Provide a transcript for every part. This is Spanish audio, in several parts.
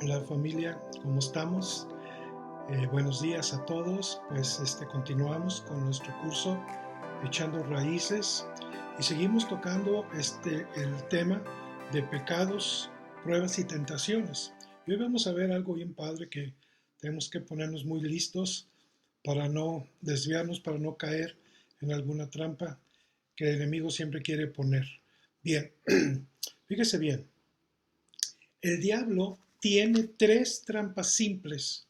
Hola familia, ¿cómo estamos? Buenos días a todos. Pues continuamos con nuestro curso Echando Raíces y seguimos tocando el tema de pecados, pruebas y tentaciones. Y hoy vamos a ver algo bien padre que tenemos que ponernos muy listos para no desviarnos, para no caer en alguna trampa que el enemigo siempre quiere poner. Bien, fíjese bien. El diablo tiene tres trampas simples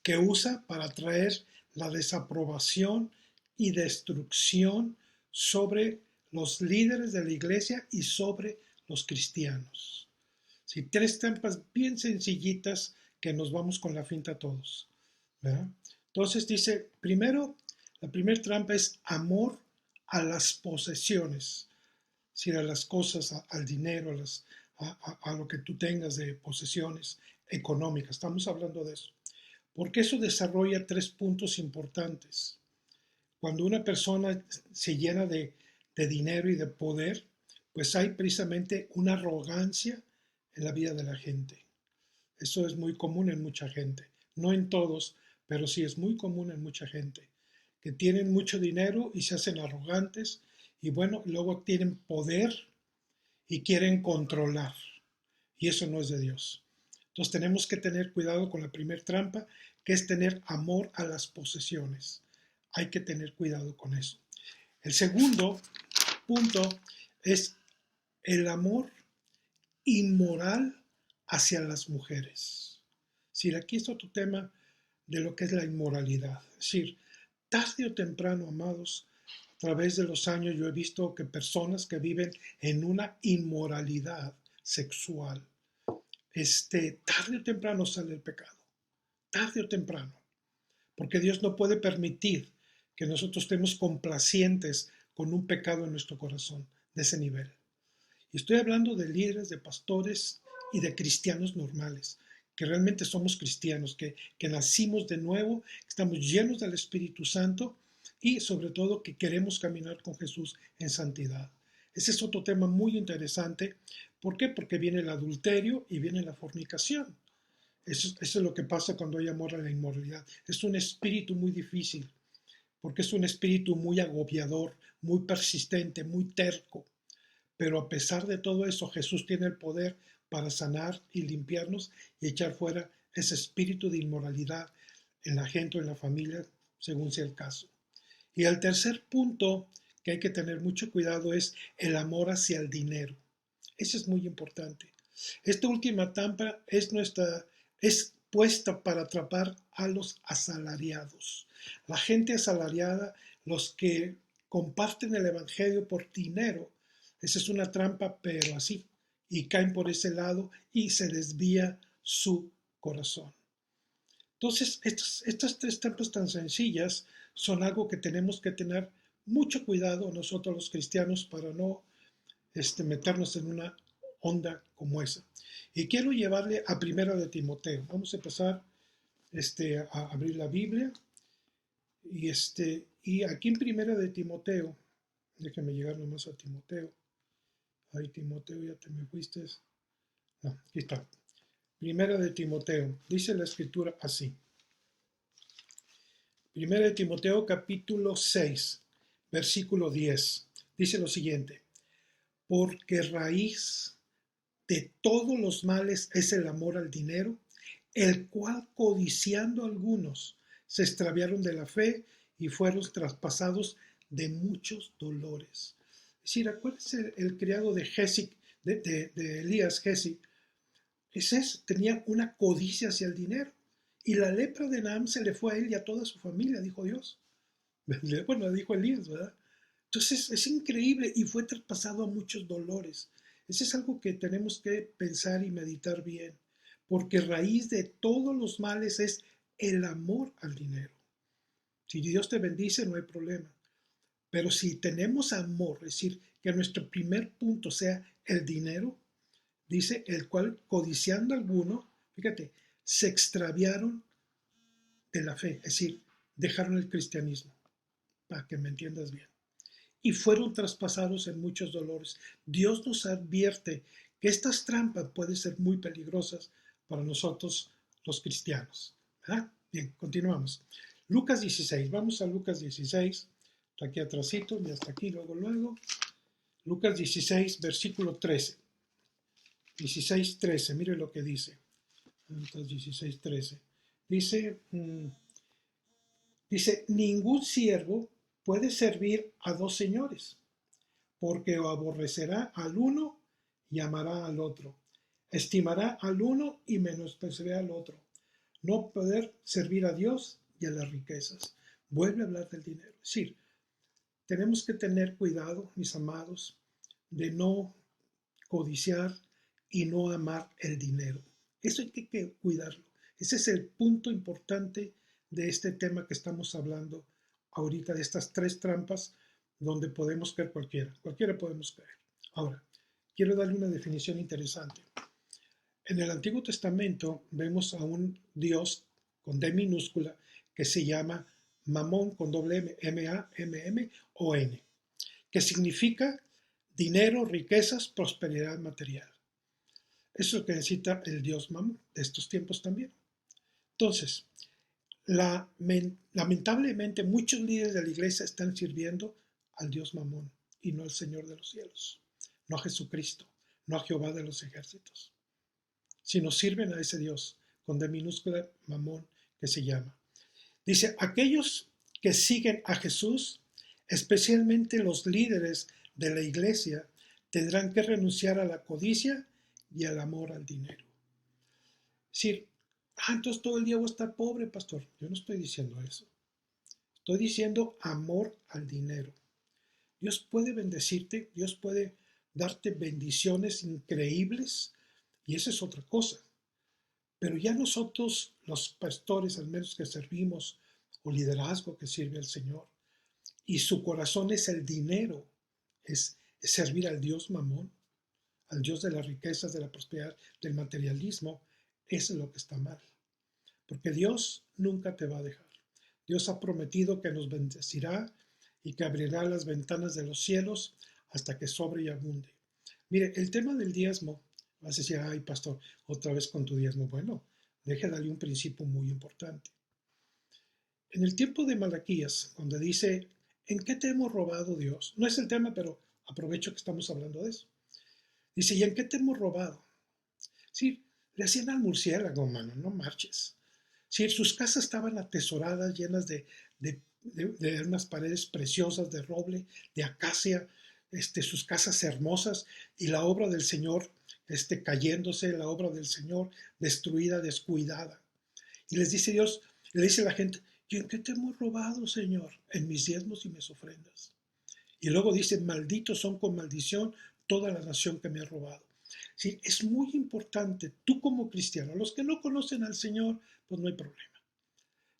que usa para traer la desaprobación y destrucción sobre los líderes de la iglesia y sobre los cristianos. Sí, tres trampas bien sencillitas que nos vamos con la finta todos, ¿verdad? Entonces dice, primero, la primera trampa es amor a las posesiones, si a las cosas, al dinero, a lo que tú tengas de posesiones económicas. Estamos hablando de eso. Porque eso desarrolla tres puntos importantes. Cuando una persona se llena de dinero y de poder, pues hay precisamente una arrogancia en la vida de la gente. Eso es muy común en mucha gente. No en todos, pero sí es muy común en mucha gente. Que tienen mucho dinero y se hacen arrogantes y bueno, luego tienen poder y quieren controlar. Y eso no es de Dios. Entonces tenemos que tener cuidado con la primera trampa, que es tener amor a las posesiones. Hay que tener cuidado con eso. El segundo punto es el amor inmoral hacia las mujeres. Es aquí es otro tema de lo que es la inmoralidad. Es decir, tarde o temprano, amados, a través de los años yo he visto que personas que viven en una inmoralidad sexual, tarde o temprano sale el pecado, tarde o temprano, porque Dios no puede permitir que nosotros estemos complacientes con un pecado en nuestro corazón de ese nivel. Y estoy hablando de líderes, de pastores y de cristianos normales, que realmente somos cristianos, que nacimos de nuevo, estamos llenos del Espíritu Santo y sobre todo que queremos caminar con Jesús en santidad. Ese es otro tema muy interesante. ¿Por qué? Porque viene el adulterio y viene la fornicación. Eso es lo que pasa cuando hay amor a la inmoralidad. Es un espíritu muy difícil, porque es un espíritu muy agobiador, muy persistente, muy terco. Pero a pesar de todo eso, Jesús tiene el poder para sanar y limpiarnos y echar fuera ese espíritu de inmoralidad en la gente o en la familia, según sea el caso. Y el tercer punto que hay que tener mucho cuidado es el amor hacia el dinero. Eso es muy importante. Esta última trampa es puesta para atrapar a los asalariados. La gente asalariada, los que comparten el evangelio por dinero, esa es una trampa, pero así. Y caen por ese lado y se desvía su corazón. Entonces, estas tres trampas tan sencillas son algo que tenemos que tener mucho cuidado nosotros los cristianos para no meternos en una onda como esa. Y quiero llevarle a Primera de Timoteo. Vamos a empezar a abrir la Biblia. Y aquí en Primera de Timoteo, déjame llegar nomás a Timoteo. Ay, Timoteo, ya te me fuiste. No, aquí está. Primera de Timoteo. Dice la escritura así. Primera de Timoteo capítulo 6, versículo 10. Dice lo siguiente. Porque raíz de todos los males es el amor al dinero, el cual codiciando algunos se extraviaron de la fe y fueron traspasados de muchos dolores. Es decir, acuérdense el criado de Gesi, de Elías Gesi, ese tenía una codicia hacia el dinero. Y la lepra de Naam se le fue a él y a toda su familia, dijo Dios. Bueno, dijo Elías, ¿verdad? Entonces es increíble y fue traspasado a muchos dolores. Eso es algo que tenemos que pensar y meditar bien, porque raíz de todos los males es el amor al dinero. Si Dios te bendice, no hay problema. Pero si tenemos amor, es decir, que nuestro primer punto sea el dinero, dice, el cual codiciando alguno, fíjate, se extraviaron de la fe, es decir, dejaron el cristianismo, para que me entiendas bien. Y fueron traspasados en muchos dolores. Dios nos advierte que estas trampas pueden ser muy peligrosas para nosotros los cristianos, ¿verdad? Bien, continuamos. Lucas 16, vamos a Lucas 16, está aquí atrásito, y hasta aquí, luego. Lucas 16, versículo 13. 16, 13, mire lo que dice. Lucas 16, 13. Dice, ningún siervo puede servir a dos señores, porque aborrecerá al uno y amará al otro. Estimará al uno y menospreciará al otro. No poder servir a Dios y a las riquezas. Vuelve a hablar del dinero. Es decir, tenemos que tener cuidado, mis amados, de no codiciar y no amar el dinero. Eso hay que cuidarlo. Ese es el punto importante de este tema que estamos hablando ahorita, de estas tres trampas donde podemos caer cualquiera podemos caer. Ahora, quiero darle una definición interesante. En el Antiguo Testamento vemos a un Dios con D minúscula que se llama Mamón con doble M, M-A-M-M-O-N, que significa dinero, riquezas, prosperidad material. Eso es lo que necesita el Dios Mamón de estos tiempos también. Entonces, lamentablemente muchos líderes de la iglesia están sirviendo al Dios Mamón y no al Señor de los cielos, no a Jesucristo, no a Jehová de los ejércitos, sino sirven a ese Dios con D minúscula Mamón que se llama. Dice, aquellos que siguen a Jesús, especialmente los líderes de la iglesia, tendrán que renunciar a la codicia y al amor al dinero. Es decir, entonces todo el día voy a estar pobre, pastor. Yo no estoy diciendo eso. Estoy diciendo amor al dinero. Dios puede bendecirte, Dios puede darte bendiciones increíbles y esa es otra cosa. Pero ya nosotros, los pastores, al menos que servimos, o liderazgo que sirve al Señor, y su corazón es el dinero, es servir al Dios Mamón, al Dios de las riquezas, de la prosperidad, del materialismo, eso es lo que está mal. Porque Dios nunca te va a dejar. Dios ha prometido que nos bendecirá y que abrirá las ventanas de los cielos hasta que sobre y abunde. Mire, el tema del diezmo, vas a decir, ay pastor, otra vez con tu diezmo. Bueno, darle un principio muy importante. En el tiempo de Malaquías, cuando dice, ¿en qué te hemos robado, Dios? No es el tema, pero aprovecho que estamos hablando de eso. Dice, ¿y en qué te hemos robado? Sí, le hacían al murciélago, mano, no marches. Sí, sus casas estaban atesoradas, llenas de unas paredes preciosas de roble, de acacia, sus casas hermosas y la obra del Señor cayéndose, la obra del Señor destruida, descuidada. Y les dice Dios, le dice la gente, ¿y en qué te hemos robado, Señor? En mis diezmos y mis ofrendas. Y luego dice, malditos son con maldición toda la nación que me ha robado. Sí, es muy importante, tú como cristiano, los que no conocen al Señor, pues no hay problema.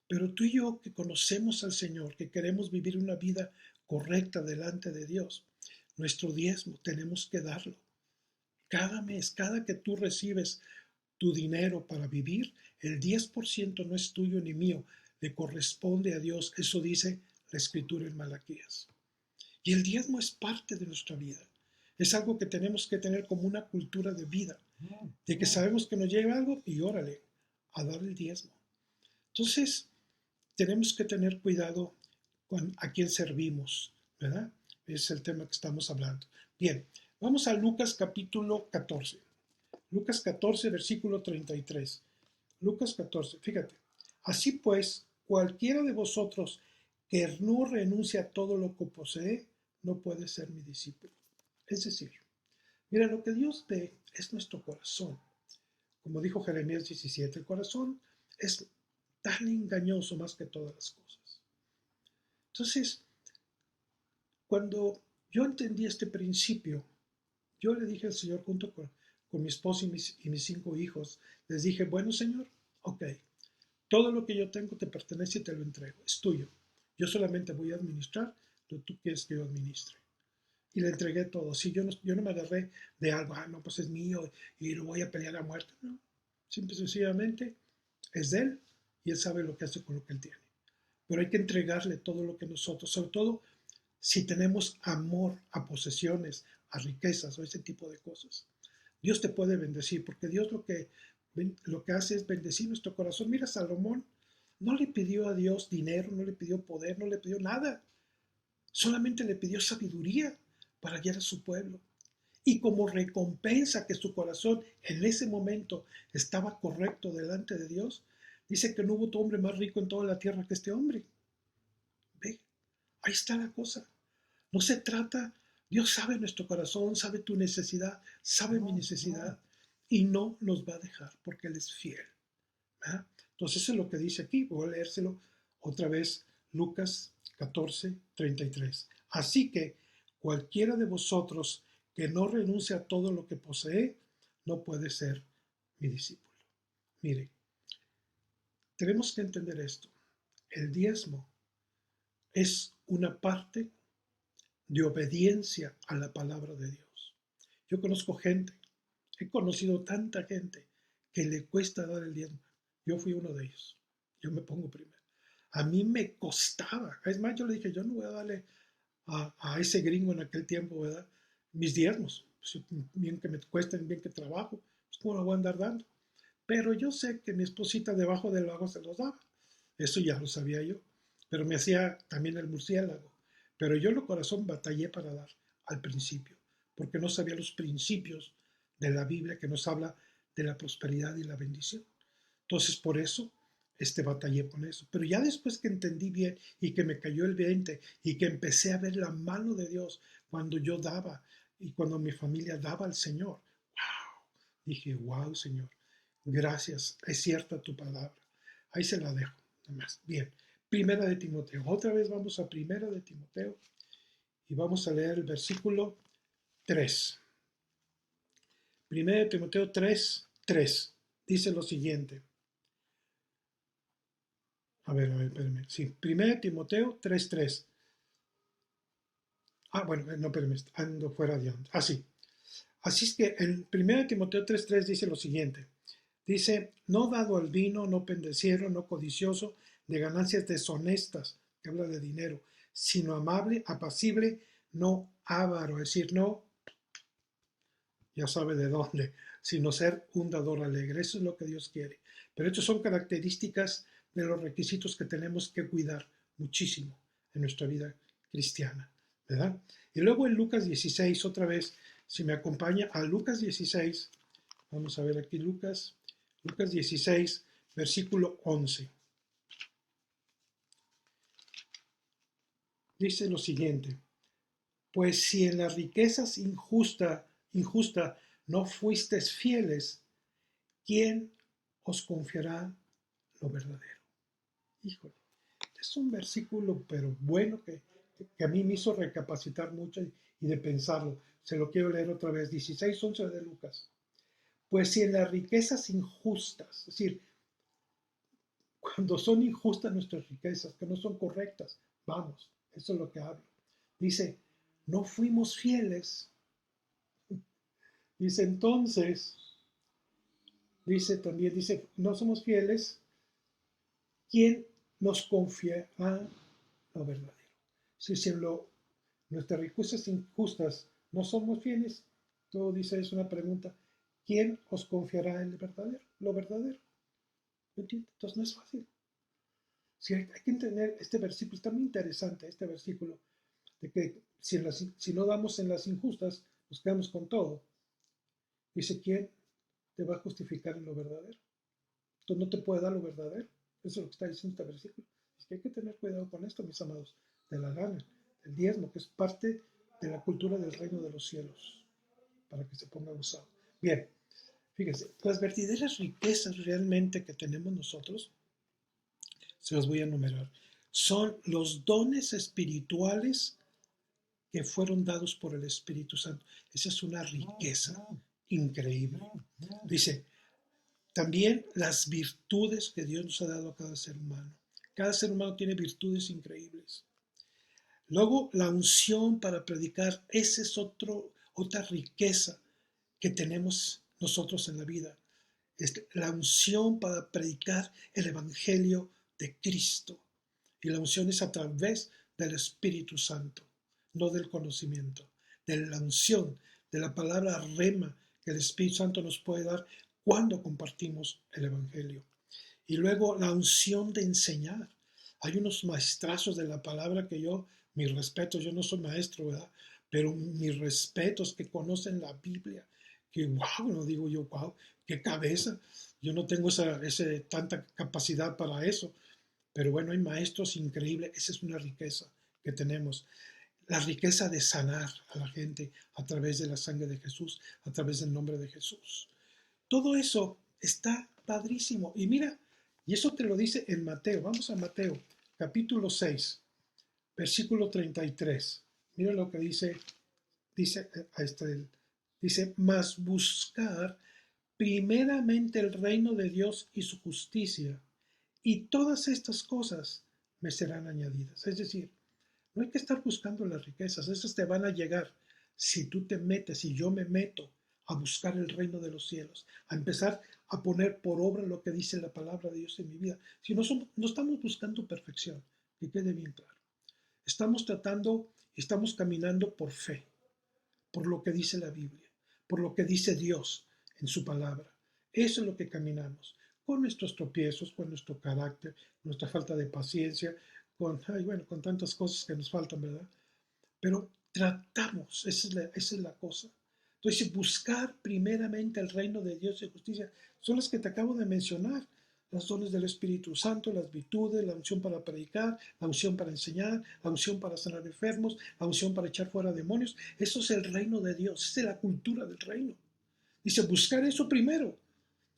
Pero tú y yo que conocemos al Señor, que queremos vivir una vida correcta delante de Dios, nuestro diezmo tenemos que darlo. Cada mes, cada que tú recibes tu dinero para vivir, el 10% no es tuyo ni mío, le corresponde a Dios. Eso dice la Escritura en Malaquías. Y el diezmo es parte de nuestra vida. Es algo que tenemos que tener como una cultura de vida, de que sabemos que nos llega algo y órale, a dar el diezmo. Entonces, tenemos que tener cuidado con a quién servimos, ¿verdad? Es el tema que estamos hablando. Bien, vamos a Lucas capítulo 14. Lucas 14, versículo 33. Lucas 14, fíjate. Así pues, cualquiera de vosotros que no renuncia a todo lo que posee, no puede ser mi discípulo. Es decir, mira, lo que Dios ve es nuestro corazón. Como dijo Jeremías 17, el corazón es tan engañoso más que todas las cosas. Entonces, cuando yo entendí este principio, yo le dije al Señor junto con mi esposo y mis 5 hijos, les dije, bueno Señor, ok, todo lo que yo tengo te pertenece y te lo entrego, es tuyo. Yo solamente voy a administrar lo que tú quieres que yo administre. Y le entregué todo. Sí, yo no me agarré de algo, no, pues es mío y lo voy a pelear a muerte. No, simple y sencillamente es de él y él sabe lo que hace con lo que él tiene. Pero hay que entregarle todo lo que nosotros, sobre todo si tenemos amor a posesiones, a riquezas o ese tipo de cosas. Dios te puede bendecir porque Dios lo que lo que hace es bendecir nuestro corazón. Mira, Salomón no le pidió a Dios dinero, no le pidió poder, no le pidió nada. Solamente le pidió sabiduría para guiar a su pueblo. Y como recompensa que su corazón en ese momento estaba correcto delante de Dios, dice que no hubo otro hombre más rico en toda la tierra que este hombre. Ve, ahí está la cosa. No se trata, Dios sabe nuestro corazón, sabe tu necesidad, sabe mi necesidad y no nos va a dejar porque Él es fiel. ¿Verdad? Entonces eso es lo que dice aquí, voy a leérselo otra vez, Lucas 14:33. Así que cualquiera de vosotros que no renuncie a todo lo que posee, no puede ser mi discípulo. Mire, tenemos que entender esto. El diezmo es una parte de obediencia a la palabra de Dios. Yo conozco gente, he conocido tanta gente que le cuesta dar el diezmo. Yo fui uno de ellos. Yo me pongo primero. A mí me costaba. Es más, yo le dije, yo no voy a darle a ese gringo en aquel tiempo, ¿verdad? Mis diezmos. Pues, bien que me cuesten, bien que trabajo, pues cómo lo voy a andar dando. Pero yo sé que mi esposita debajo del lago se los daba. Eso ya lo sabía yo. Pero me hacía también el murciélago. Pero yo en el corazón batallé para dar al principio, porque no sabía los principios de la Biblia que nos habla de la prosperidad y la bendición. Entonces, por eso, batallé con eso. Pero ya después que entendí bien y que me cayó el 20 y que empecé a ver la mano de Dios cuando yo daba y cuando mi familia daba al Señor, wow, dije, wow, Señor, gracias, es cierta tu palabra. Ahí se la dejo, nomás. Bien, Primera de Timoteo. Otra vez vamos a Primera de Timoteo y vamos a leer el versículo 3. Primera de Timoteo 3:3. Dice lo siguiente. A ver, espérame. Sí, 1 Timoteo 3:3. Bueno, no, espérame, ando fuera de onda. Sí. Así es que en 1 Timoteo 3:3 dice lo siguiente. Dice, no dado al vino, no pendenciero, no codicioso, de ganancias deshonestas, que habla de dinero, sino amable, apacible, no avaro, es decir, no, ya sabe de dónde, sino ser un dador alegre. Eso es lo que Dios quiere. Pero estas son características de los requisitos que tenemos que cuidar muchísimo en nuestra vida cristiana, ¿verdad? Y luego en Lucas 16, otra vez, si me acompaña a Lucas 16, vamos a ver aquí Lucas 16, versículo 11. Dice lo siguiente, pues si en las riquezas injusta no fuisteis fieles, ¿quién os confiará lo verdadero? Híjole, es un versículo, pero bueno, que a mí me hizo recapacitar mucho y de pensarlo. Se lo quiero leer otra vez, 16:11 de Lucas. Pues si en las riquezas injustas, es decir, cuando son injustas nuestras riquezas, que no son correctas, vamos, eso es lo que hablo. Dice, no fuimos fieles. Dice entonces, dice, no somos fieles, ¿quién nos confiará lo verdadero? Si nuestras riquezas injustas no somos fieles, todo dice, es una pregunta, ¿quién os confiará el verdadero? Lo verdadero. ¿Me entiendes? Entonces no es fácil. Si hay que entender este versículo, está muy interesante este versículo, de que si no damos en las injustas, nos quedamos con todo. Dice, ¿quién te va a justificar en lo verdadero? Entonces no te puede dar lo verdadero. Eso es lo que está diciendo este versículo. Es que hay que tener cuidado con esto, mis amados, de la gana, del diezmo, que es parte de la cultura del reino de los cielos, para que se ponga usado. Bien, fíjense, las verdaderas riquezas realmente que tenemos nosotros, se los voy a enumerar, son los dones espirituales que fueron dados por el Espíritu Santo. Esa es una riqueza increíble. Dice, también las virtudes que Dios nos ha dado a cada ser humano. Cada ser humano tiene virtudes increíbles. Luego, la unción para predicar, esa es otra riqueza que tenemos nosotros en la vida. Es la unción para predicar el Evangelio de Cristo. Y la unción es a través del Espíritu Santo, no del conocimiento, de la unción, de la palabra rema que el Espíritu Santo nos puede dar cuando compartimos el Evangelio. Y luego la unción de enseñar. Hay unos maestrazos de la palabra que mis respetos, yo no soy maestro, ¿verdad? Pero mis respetos que conocen la Biblia, que wow, no digo yo, wow, qué cabeza. Yo no tengo tanta capacidad para eso. Pero bueno, hay maestros increíbles. Esa es una riqueza que tenemos. La riqueza de sanar a la gente a través de la sangre de Jesús, a través del nombre de Jesús. Todo eso está padrísimo. Y mira, y eso te lo dice en Mateo. Vamos a Mateo, capítulo 6, versículo 33. Mira lo que dice, dice, mas buscar primeramente el reino de Dios y su justicia, y todas estas cosas me serán añadidas. Es decir, no hay que estar buscando las riquezas, esas te van a llegar si tú te metes, si yo me meto a buscar el reino de los cielos, a empezar a poner por obra lo que dice la palabra de Dios en mi vida. Si no estamos buscando perfección, que quede bien claro. Estamos caminando por fe, por lo que dice la Biblia, por lo que dice Dios en su palabra. Eso es lo que caminamos, con nuestros tropiezos, con nuestro carácter, nuestra falta de paciencia, con tantas cosas que nos faltan, ¿verdad? Pero tratamos, esa es la cosa. Entonces, buscar primeramente el reino de Dios y justicia son las que te acabo de mencionar. Los dones del Espíritu Santo, las virtudes, la unción para predicar, la unción para enseñar, la unción para sanar enfermos, la unción para echar fuera demonios. Eso es el reino de Dios, esa es la cultura del reino. Dice, buscar eso primero.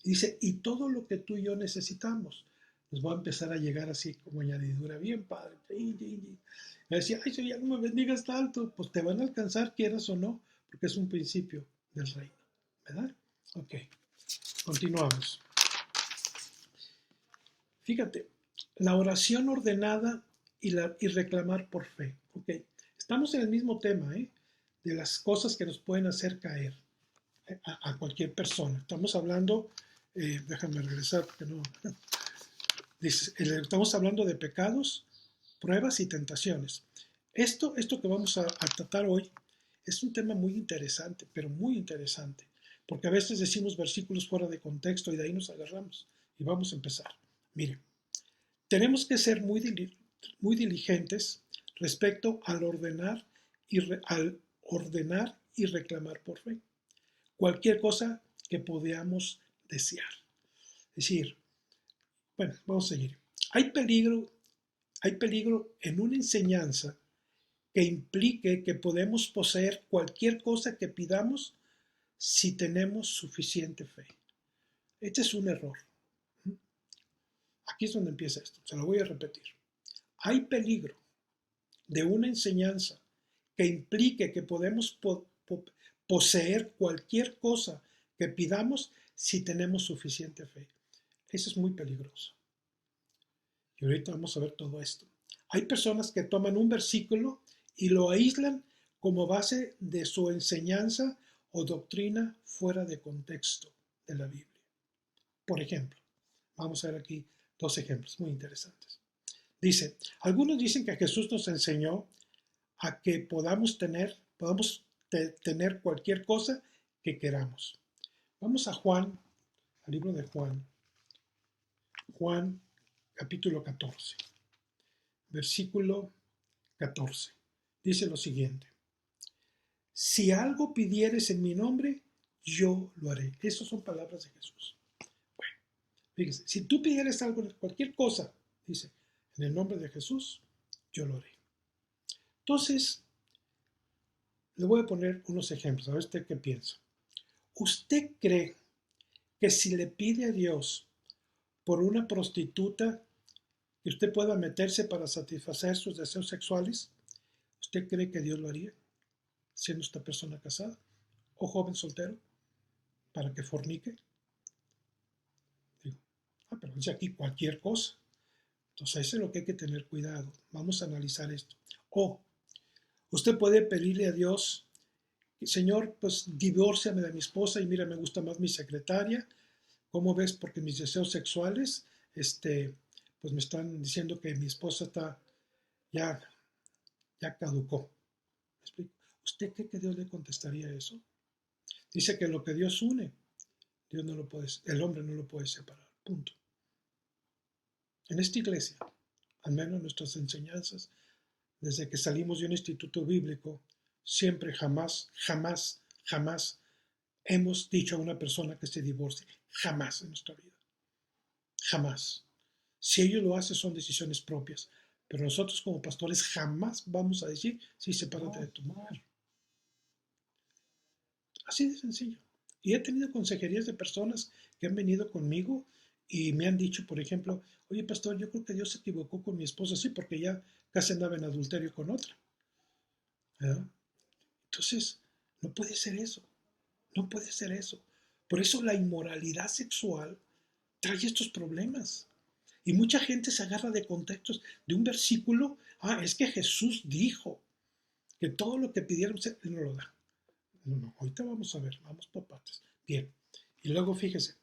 Dice, y todo lo que tú y yo necesitamos nos va a empezar a llegar así como añadidura, bien padre. Me decía, ay, si ya no me bendigas tanto, pues te van a alcanzar, quieras o no, porque es un principio del reino, ¿verdad? Ok, continuamos. Fíjate, la oración ordenada y reclamar por fe. Ok, estamos en el mismo tema, ¿eh? De las cosas que nos pueden hacer caer a cualquier persona. Estamos hablando, déjame regresar porque no. Estamos hablando de pecados, pruebas y tentaciones. Esto que vamos a tratar hoy es un tema muy interesante, pero muy interesante, porque a veces decimos versículos fuera de contexto y de ahí nos agarramos. Y vamos a empezar. Mire, tenemos que ser muy diligentes respecto al ordenar y reclamar por fe cualquier cosa que podamos desear. Es decir, bueno, vamos a seguir. Hay peligro en una enseñanza que implique que podemos poseer cualquier cosa que pidamos si tenemos suficiente fe. Este es un error. Aquí es donde empieza esto, se lo voy a repetir. Hay peligro de una enseñanza que implique que podemos poseer cualquier cosa que pidamos si tenemos suficiente fe. Eso es muy peligroso. Y ahorita vamos a ver todo esto. Hay personas que toman un versículo y lo aíslan como base de su enseñanza o doctrina fuera de contexto de la Biblia. Por ejemplo, vamos a ver aquí dos ejemplos muy interesantes. Dice, algunos dicen que Jesús nos enseñó a que podamos tener cualquier cosa que queramos. Vamos a Juan, al libro de Juan. Juan capítulo 14, versículo 14. Dice lo siguiente. Si algo pidieres en mi nombre, yo lo haré. Esas son palabras de Jesús. Bueno, fíjese, si tú pidieres algo, cualquier cosa, dice, en el nombre de Jesús, yo lo haré. Entonces, le voy a poner unos ejemplos, a ver usted qué piensa. ¿Usted cree que si le pide a Dios por una prostituta que usted pueda meterse para satisfacer sus deseos sexuales, usted cree que Dios lo haría, siendo esta persona casada o joven soltero, para que fornique? Digo, pero dice aquí cualquier cosa. Entonces eso es lo que hay que tener cuidado. Vamos a analizar esto. O usted puede pedirle a Dios, Señor, pues divórciame de mi esposa y mira, me gusta más mi secretaria. ¿Cómo ves? Porque mis deseos sexuales, pues me están diciendo que mi esposa ya, ya caducó. ¿Me explico? ¿Usted cree que Dios le contestaría eso? Dice que lo que Dios une, Dios no lo puede, el hombre no lo puede separar. Punto. En esta iglesia, al menos en nuestras enseñanzas, desde que salimos de un instituto bíblico, siempre, jamás hemos dicho a una persona que se divorcie. Jamás en nuestra vida. Jamás. Si ellos lo hacen, son decisiones propias. Pero nosotros como pastores jamás vamos a decir, sí, sepárate de tu mujer. Así de sencillo. Y he tenido consejerías de personas que han venido conmigo y me han dicho, por ejemplo, oye, pastor, yo creo que Dios se equivocó con mi esposa, sí, porque ya casi andaba en adulterio con otra. ¿Verdad? Entonces, no puede ser eso. No puede ser eso. Por eso la inmoralidad sexual trae estos problemas. Y mucha gente se agarra de contextos de un versículo. Ah, es que Jesús dijo que todo lo que pidiéramos, Él no lo da. No, ahorita vamos a ver, vamos por partes. Bien. Y luego fíjese,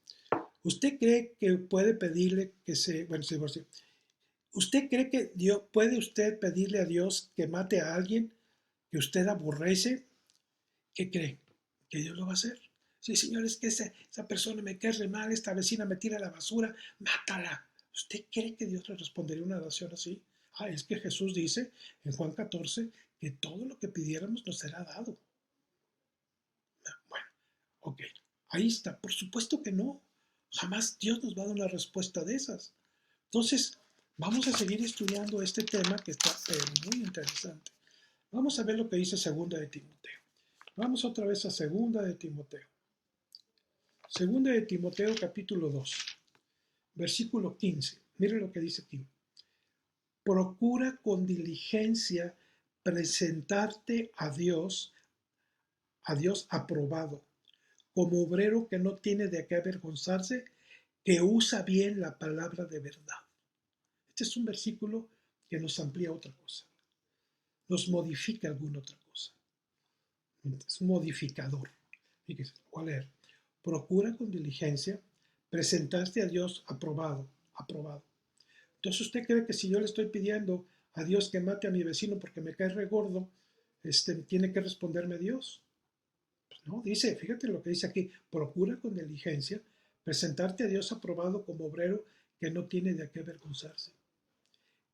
¿usted cree que puede pedirle que se divorcie? ¿Usted cree que puede usted pedirle a Dios que mate a alguien que usted aborrece? ¿Qué cree? ¿Que Dios lo va a hacer? Sí, señor, es que esa persona me cae re mal, esta vecina me tira a la basura, mátala. ¿Usted cree que Dios le respondería una oración así? Ah, es que Jesús dice en Juan 14 que todo lo que pidiéramos nos será dado. Bueno, ok, ahí está. Por supuesto que no. Jamás Dios nos va a dar una respuesta de esas. Entonces, vamos a seguir estudiando este tema que está muy interesante. Vamos a ver lo que dice Segunda de Timoteo. Vamos otra vez a Segunda de Timoteo. Segunda de Timoteo capítulo 2, versículo 15. Mire lo que dice aquí. Procura con diligencia presentarte a Dios aprobado, como obrero que no tiene de qué avergonzarse, que usa bien la palabra de verdad. Este es un versículo que nos amplía otra cosa, nos modifica alguna otra cosa. Es un modificador. Fíjese, voy a leer. Procura con diligencia presentarte a Dios aprobado, aprobado. Entonces usted cree que si yo le estoy pidiendo a Dios que mate a mi vecino porque me cae regordo, tiene que responderme Dios. Pues no, dice, fíjate lo que dice aquí, procura con diligencia presentarte a Dios aprobado como obrero que no tiene de qué avergonzarse,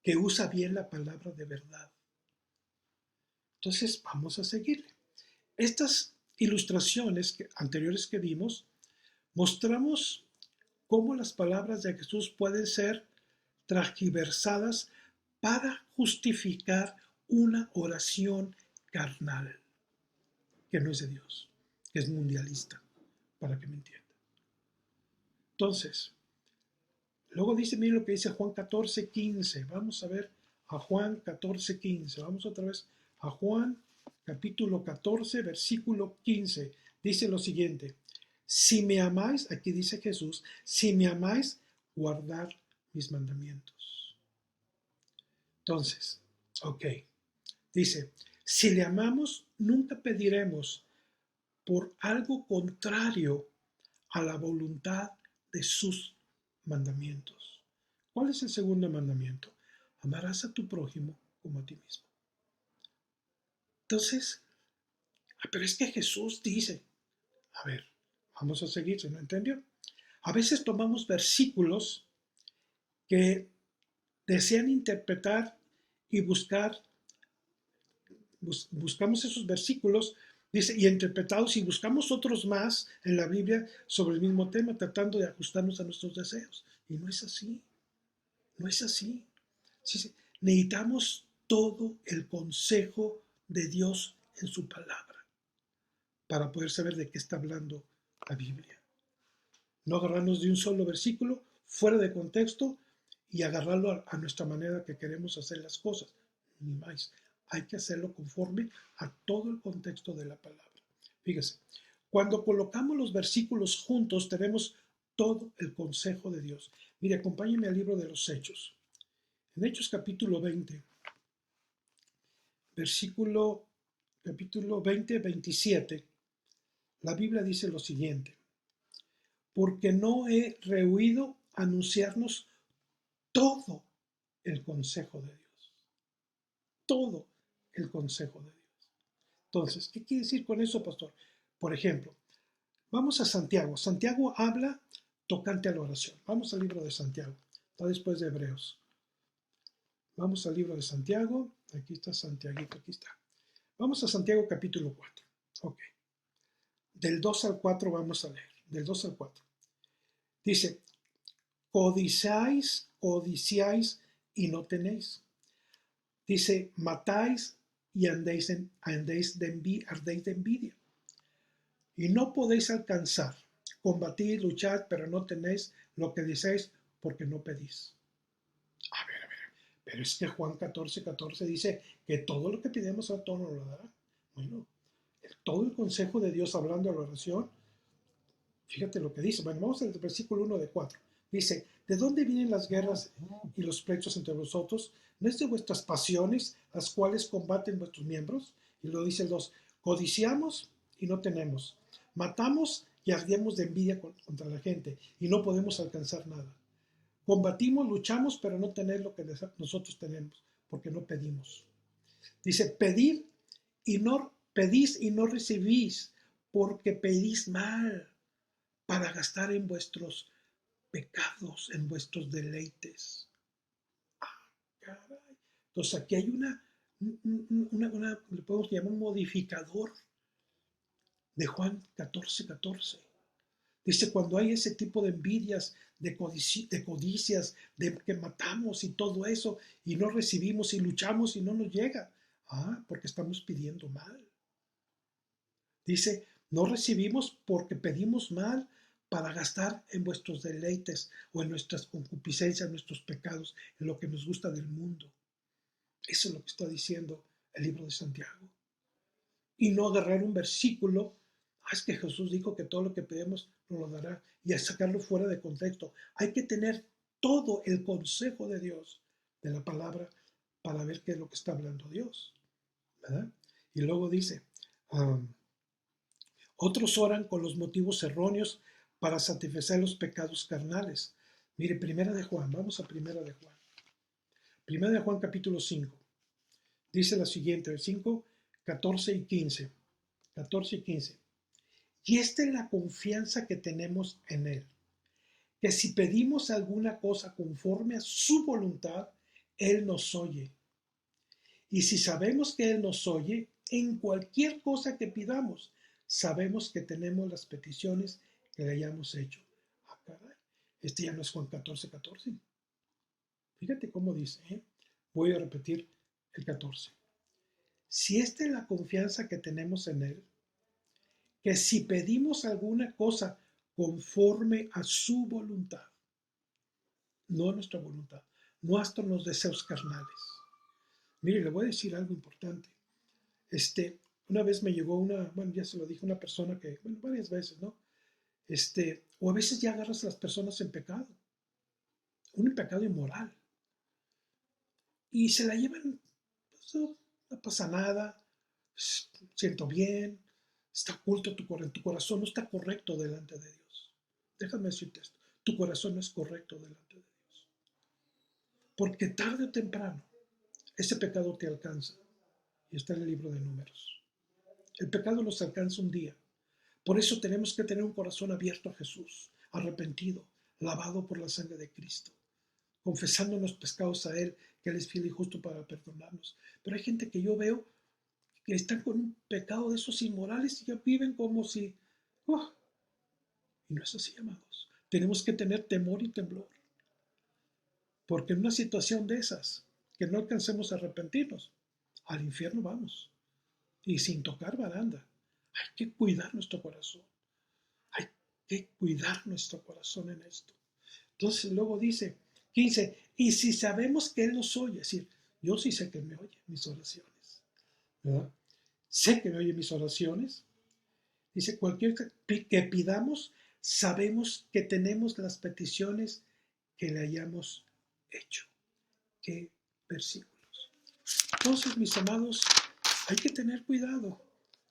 que usa bien la palabra de verdad. Entonces vamos a seguirle. Estas ilustraciones anteriores que vimos, mostramos cómo las palabras de Jesús pueden ser transgiversadas para justificar una oración carnal, que no es de Dios, que es mundialista, para que me entienda. Entonces, luego dice, miren lo que dice Juan 14:15. Vamos a ver a Juan 14:15. Vamos otra vez a Juan capítulo 14, versículo 15. Dice lo siguiente. Si me amáis, aquí dice Jesús, si me amáis, guardad mis mandamientos. Entonces, ok. Dice, si le amamos, nunca pediremos por algo contrario a la voluntad de sus mandamientos. ¿Cuál es el segundo mandamiento? Amarás a tu prójimo como a ti mismo. Entonces, pero es que Jesús dice, a ver, vamos a seguir, ¿se no entendió? A veces tomamos versículos que desean interpretar y buscamos esos versículos, dice, y interpretados, y buscamos otros más en la Biblia sobre el mismo tema, tratando de ajustarnos a nuestros deseos. Y no es así, no es así. Sí, necesitamos todo el consejo de Dios en su palabra para poder saber de qué está hablando la Biblia. No agarrarnos de un solo versículo fuera de contexto y agarrarlo a nuestra manera que queremos hacer las cosas. Ni más. Hay que hacerlo conforme a todo el contexto de la palabra. Fíjese, cuando colocamos los versículos juntos tenemos todo el consejo de Dios. Mire, acompáñenme al libro de los Hechos. En Hechos capítulo 20, capítulo 20, 27, la Biblia dice lo siguiente. Porque no he rehuido anunciarnos todo el consejo de Dios. Todo el consejo de Dios. Entonces, ¿qué quiere decir con eso, pastor? Por ejemplo, Vamos a Santiago. Santiago habla tocante a la oración. Vamos al libro de Santiago. Está después de Hebreos. Vamos al libro de Santiago. Aquí está Santiaguito, aquí está. Vamos a Santiago capítulo 4. Ok. Del 2 al 4 vamos a leer. Del 2 al 4. Dice, codiciáis y no tenéis. Dice, matáis y ardéis de envidia. Y no podéis alcanzar. Combatid, luchad, pero no tenéis lo que decís porque no pedís. A ver. Pero es que Juan 14:14 dice que todo lo que pidamos a todo nos lo dará. Bueno, todo el consejo de Dios hablando de la oración, fíjate lo que dice. Bueno, vamos al versículo 1 de 4. Dice, ¿de dónde vienen las guerras y los pleitos entre vosotros? ¿No es de vuestras pasiones las cuales combaten vuestros miembros? Y lo dice el 2, codiciamos y no tenemos. Matamos y ardemos de envidia contra la gente y no podemos alcanzar nada. Combatimos, luchamos, pero no tener lo que nosotros tenemos, porque no pedimos. Dice, pedís y no recibís, porque pedís mal, para gastar en vuestros pecados, en vuestros deleites. Ah, caray. Entonces aquí hay le podemos llamar un modificador de Juan 14:14. Dice, cuando hay ese tipo de envidias, de codicias, de que matamos y todo eso, y no recibimos y luchamos y no nos llega. Porque estamos pidiendo mal. Dice, no recibimos porque pedimos mal para gastar en vuestros deleites o en nuestras concupiscencias, nuestros pecados, en lo que nos gusta del mundo. Eso es lo que está diciendo el libro de Santiago. Y no agarrar un versículo, es que Jesús dijo que todo lo que pedimos nos lo dará, y a sacarlo fuera de contexto. Hay que tener todo el consejo de Dios, de la palabra, para ver qué es lo que está hablando Dios, ¿verdad? Y luego dice, otros oran con los motivos erróneos para satisfacer los pecados carnales. Mire, Primera de Juan, vamos a Primera de Juan. Primera de Juan capítulo 5. Dice la siguiente, 5, 14 y 15. 14 y 15. Y esta es la confianza que tenemos en Él, que si pedimos alguna cosa conforme a su voluntad, Él nos oye. Y si sabemos que Él nos oye, en cualquier cosa que pidamos, sabemos que tenemos las peticiones que le hayamos hecho. Caray, este ya no es Juan 14:14. Fíjate cómo dice, Voy a repetir el 14. Si esta es la confianza que tenemos en Él, que si pedimos alguna cosa conforme a su voluntad, no a nuestra voluntad, no hasta los deseos carnales. Mire, le voy a decir algo importante. Una vez me llegó ya se lo dije una persona que, varias veces, ¿no? O a veces ya agarras a las personas en pecado, un pecado inmoral, y se la llevan, pues, no pasa nada, siento bien, está oculto tu corazón, no está correcto delante de Dios. Déjame decirte esto, tu corazón no es correcto delante de Dios. Porque tarde o temprano, ese pecado te alcanza. Y está en el libro de Números. El pecado nos alcanza un día. Por eso tenemos que tener un corazón abierto a Jesús, arrepentido, lavado por la sangre de Cristo, confesando los pecados a Él, que Él es fiel y justo para perdonarnos. Pero hay gente que yo veo que están con un pecado de esos inmorales y ya viven como si... y no es así, amados. Tenemos que tener temor y temblor. Porque en una situación de esas, que no alcancemos a arrepentirnos, al infierno vamos. Y sin tocar baranda. Hay que cuidar nuestro corazón. Hay que cuidar nuestro corazón en esto. Entonces luego dice 15, y si sabemos que Él nos oye, es decir, yo sí sé que me oye mis oraciones, ¿verdad? Sé que me oye mis oraciones. Dice, cualquier que pidamos, sabemos que tenemos las peticiones que le hayamos hecho. ¿Qué versículos? Entonces, mis amados, hay que tener cuidado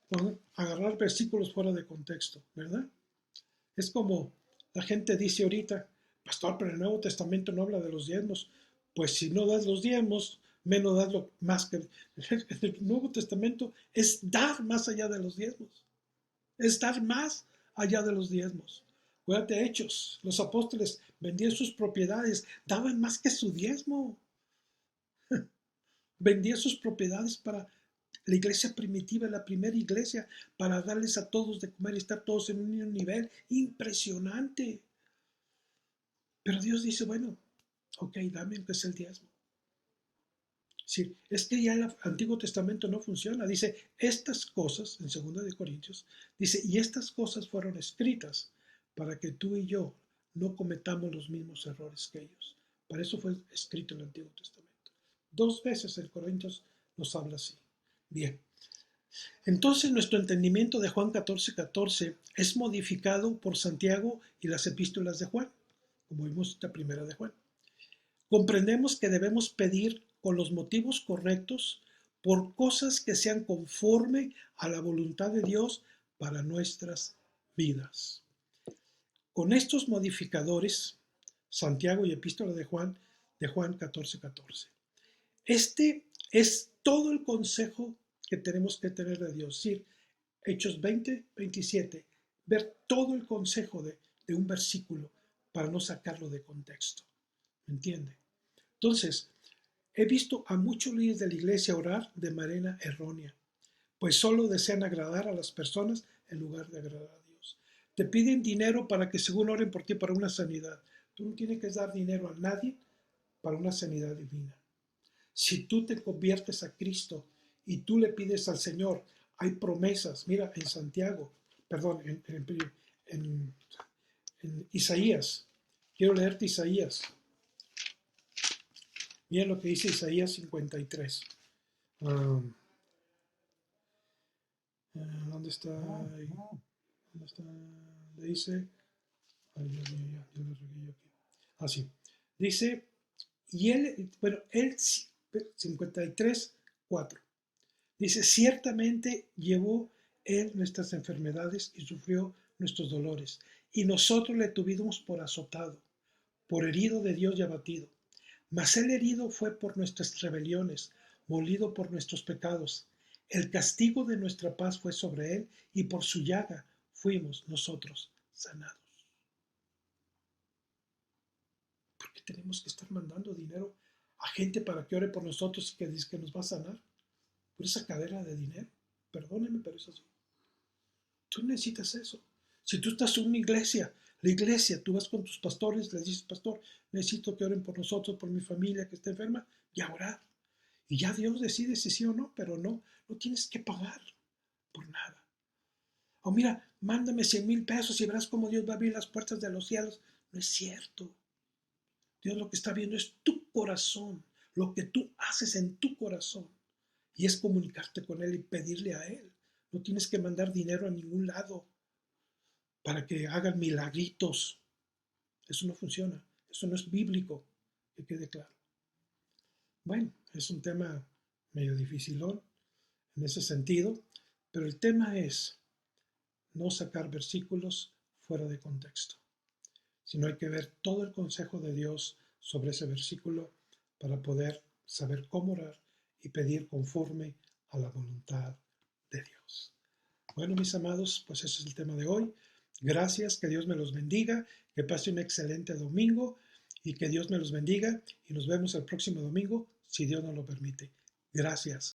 con agarrar versículos fuera de contexto, ¿verdad? Es como la gente dice ahorita, pastor, pero el Nuevo Testamento no habla de los diezmos. Pues si no das los diezmos, menos das lo más que... El Nuevo Testamento es dar más allá de los diezmos. Es dar más allá de los diezmos. Acuérdate, Hechos, los apóstoles vendían sus propiedades, daban más que su diezmo. Vendían sus propiedades para la iglesia primitiva, la primera iglesia, para darles a todos de comer y estar todos en un nivel impresionante. Pero Dios dice, bueno, ok, dame aunque es el diezmo. Sí, es que ya el Antiguo Testamento no funciona. Dice, estas cosas, en 2 de Corintios, dice, y estas cosas fueron escritas para que tú y yo no cometamos los mismos errores que ellos. Para eso fue escrito el Antiguo Testamento. 2 veces en Corintios nos habla así. Bien. Entonces nuestro entendimiento de Juan 14:14 es modificado por Santiago y las epístolas de Juan, como vimos la primera de Juan. Comprendemos que debemos pedir con los motivos correctos por cosas que sean conforme a la voluntad de Dios para nuestras vidas. Con estos modificadores, Santiago y epístola de Juan 14:14. Este es todo el consejo que tenemos que tener de Dios. Sí, Hechos 20:27, ver todo el consejo de un versículo para no sacarlo de contexto. ¿Me entiende? Entonces, he visto a muchos líderes de la iglesia orar de manera errónea, pues solo desean agradar a las personas en lugar de agradar a Dios. Te piden dinero para que según oren por ti para una sanidad. Tú no tienes que dar dinero a nadie para una sanidad divina. Si tú te conviertes a Cristo y tú le pides al Señor, hay promesas. Mira, en Santiago, perdón, en Isaías. Quiero leerte Isaías. Mira lo que dice Isaías 53. ¿Dónde está? ¿Dónde está? Le dice, ay Dios mío, ya lo regué yo aquí. Ah, sí. Dice, y él, bueno, él 53:4. Dice, ciertamente llevó él nuestras enfermedades y sufrió nuestros dolores, y nosotros le tuvimos por azotado, por herido de Dios y abatido. Mas el herido fue por nuestras rebeliones, molido por nuestros pecados. El castigo de nuestra paz fue sobre él, y por su llaga fuimos nosotros sanados. ¿Por qué tenemos que estar mandando dinero a gente para que ore por nosotros y que dice que nos va a sanar? Por esa cadera de dinero. Perdóneme, pero es así. Tú necesitas eso. Si tú estás en una iglesia, la iglesia, tú vas con tus pastores, les dices, pastor, necesito que oren por nosotros, por mi familia que está enferma, y a orar. Y ya Dios decide si sí o no, pero no tienes que pagar por nada. O mira, mándame 100,000 pesos y verás cómo Dios va a abrir las puertas de los cielos. No es cierto. Dios lo que está viendo es tu corazón, lo que tú haces en tu corazón. Y es comunicarte con Él y pedirle a Él. No tienes que mandar dinero a ningún lado para que hagan milagritos. Eso no funciona. Eso no es bíblico, que quede claro. Bueno, es un tema medio dificilón en ese sentido, pero el tema es no sacar versículos fuera de contexto, sino hay que ver todo el consejo de Dios sobre ese versículo para poder saber cómo orar y pedir conforme a la voluntad de Dios. Bueno, mis amados, pues ese es el tema de hoy. Gracias, que Dios me los bendiga, que pase un excelente domingo y que Dios me los bendiga y nos vemos el próximo domingo, si Dios nos lo permite. Gracias.